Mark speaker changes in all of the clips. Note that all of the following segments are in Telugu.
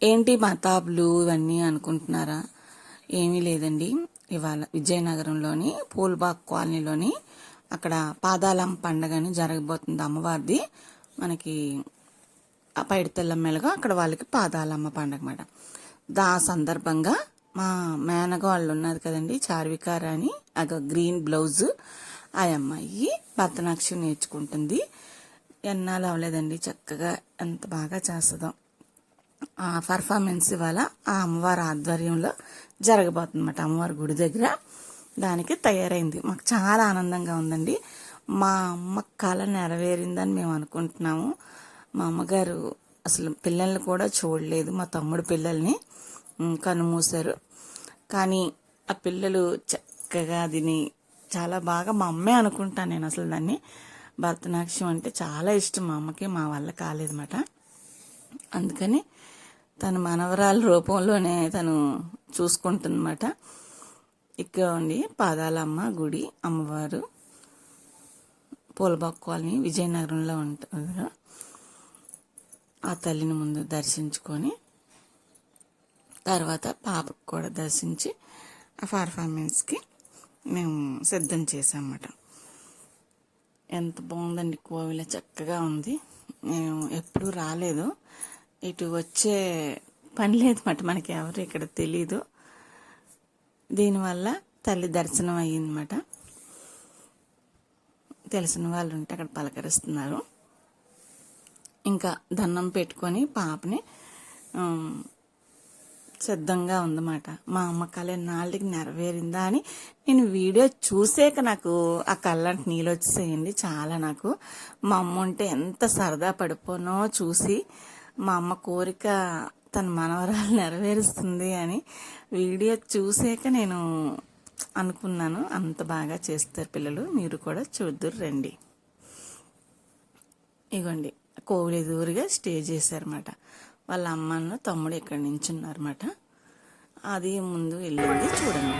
Speaker 1: ఏంటి మతాబులు ఇవన్నీ అనుకుంటున్నారా? ఏమీ లేదండి. ఇవాళ విజయనగరంలోని పూల్బాగ్ కాలనీలోని అక్కడ పాదాలమ్మ పండగని జరగబోతుంది అమ్మవారిది. మనకి పైడితెల్లమ్మలుగా అక్కడ వాళ్ళకి పాదాలమ్మ పండగ మాట. సందర్భంగా మా మేనగా వాళ్ళు ఉన్నారు కదండి, చార్వికార అని, గ్రీన్ బ్లౌజ్ ఆ అమ్మాయి భరతనాట్యం నేర్చుకుంటుంది. ఎన్నాళ్ళు అవ్వలేదండి, చక్కగా ఎంత బాగా చేస్తుందో. ఆ పర్ఫార్మెన్స్ ఇవాళ ఆ అమ్మవారి ఆధ్వర్యంలో జరగబోతుందన్నమాట, అమ్మవారి గుడి దగ్గర. దానికి తయారైంది. మాకు చాలా ఆనందంగా ఉందండి. మా అమ్మ కళ నెరవేరిందని మేము అనుకుంటున్నాము. మా అమ్మగారు అసలు పిల్లల్ని కూడా చూడలేదు, మా తమ్ముడు పిల్లల్ని కనుమూశారు. కానీ ఆ పిల్లలు చక్కగా దీన్ని చాలా బాగా, మా అమ్మే అనుకుంటాను నేను అసలు దాన్ని. భరతనాట్యం అంటే చాలా ఇష్టం మా అమ్మకి, మా వల్ల కాలేదన్నమాట. అందుకని తన మనవరాల రూపంలోనే తను చూసుకుంటుందన్నమాట. ఇక్కడ ఉండి పాదాలమ్మ గుడి అమ్మవారు పూల్బాగ్ కాలనీ విజయనగరంలో ఉంటారు. ఆ తల్లిని ముందు దర్శించుకొని తర్వాత పాపకు కూడా దర్శించి ఆ పర్ఫార్మెన్స్కి మేము సిద్ధం చేసామన్నమాట. ఎంత బాగుందండి, కోవిల చక్కగా ఉంది. మేము ఎప్పుడూ రాలేదు, ఇటు వచ్చే పని లేదన్నమాట, మనకి ఎవరు ఇక్కడ తెలీదు. దీనివల్ల తల్లి దర్శనం అయ్యిందన్నమాట. తెలిసిన వాళ్ళు ఉంటే అక్కడ పలకరిస్తున్నారు. ఇంకా దండం పెట్టుకొని పాపని సిద్ధంగా ఉందన్నమాట. మా అమ్మ కళ ఎన్నాళ్ళకి నెరవేరిందా అని నేను వీడియో చూసాక నాకు ఆ కళ్ళంటి నీళ్ళు వచ్చేసేయండి. చాలా నాకు మా అమ్మ ఉంటే ఎంత సరదా పడిపోనో చూసి, మా అమ్మ కోరిక తన మనవరాలు నెరవేరుస్తుంది అని వీడియో చూసాక నేను అనుకున్నాను. అంత బాగా చేస్తారు పిల్లలు, మీరు కూడా చూద్దురు రండి. ఇగోండి కోవిలి ఎదురుగా స్టే చేశారన్నమాట. వాళ్ళ అమ్మను తమ్ముడు ఇక్కడ నించున్నారన్నమాట. అది ముందు వెళ్ళింది చూడండి.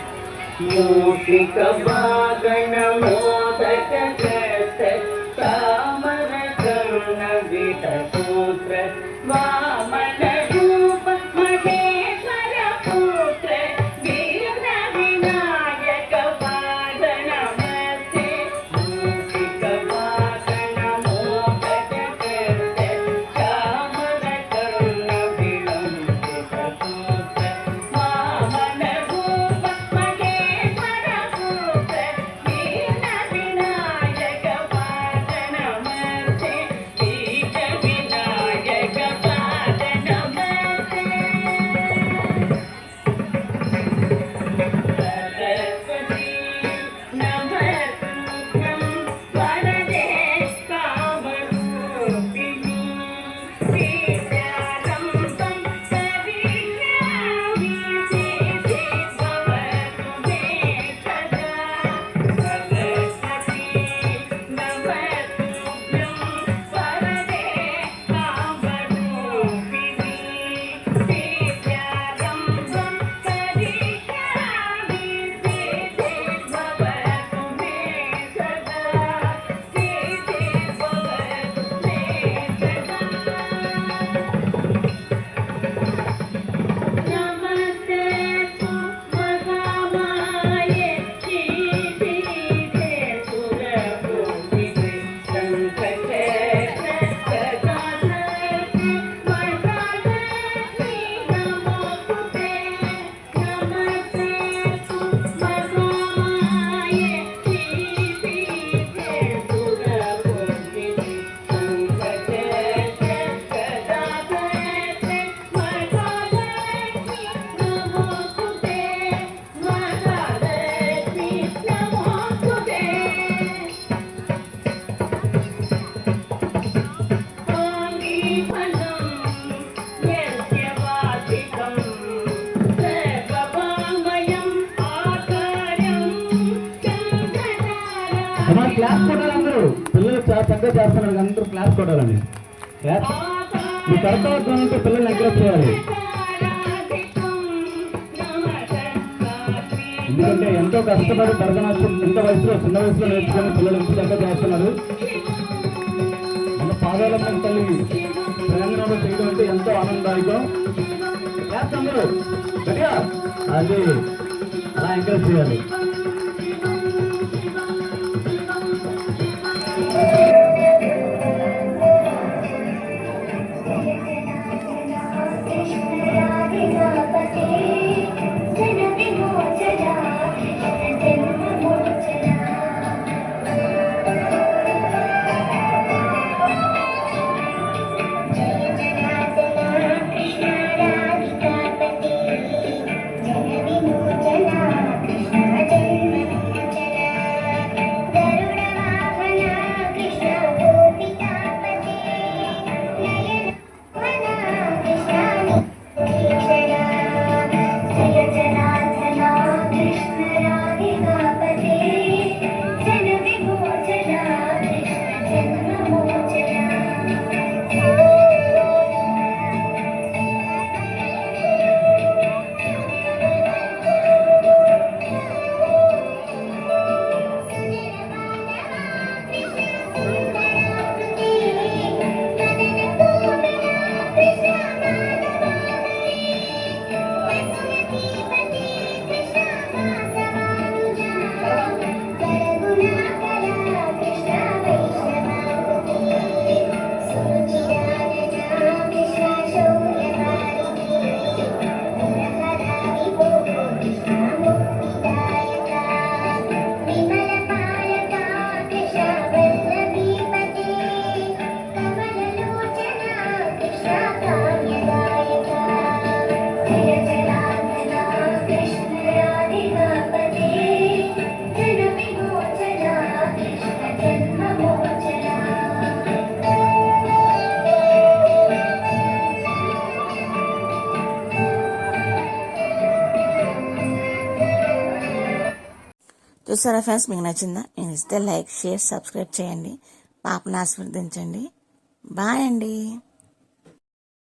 Speaker 2: క్లాస్ కొట్టాలి అందరూ, పిల్లలు చాలా చక్కగా చేస్తున్నారు, అందరూ క్లాస్ కొట్టాలని. క్లాస్ మీ కర్తవ్యం ఉంటే పిల్లల్ని ఎంకరేజ్ చేయాలి. ఎందుకంటే ఎంతో కష్టపడి భరతనాట్యం చిన్న వయసులో నేర్చుకొని పిల్లలు ఎంత చక్కగా చేస్తున్నారు. మన పాదాలమ్మ తల్లి తెలంగాణలో చేయడం అంటే ఎంతో ఆనందదాయకం. క్లాస్ అందరూ గట్టిగా అది అలా ఎంకరేజ్ చేయాలి.
Speaker 1: చూసారా ఫ్రెండ్స్, మీకు నచ్చిందా? నేను ఇస్తే లైక్, షేర్, సబ్స్క్రైబ్ చేయండి. పాపను ఆశీర్వదించండి. బాయ్ అండి.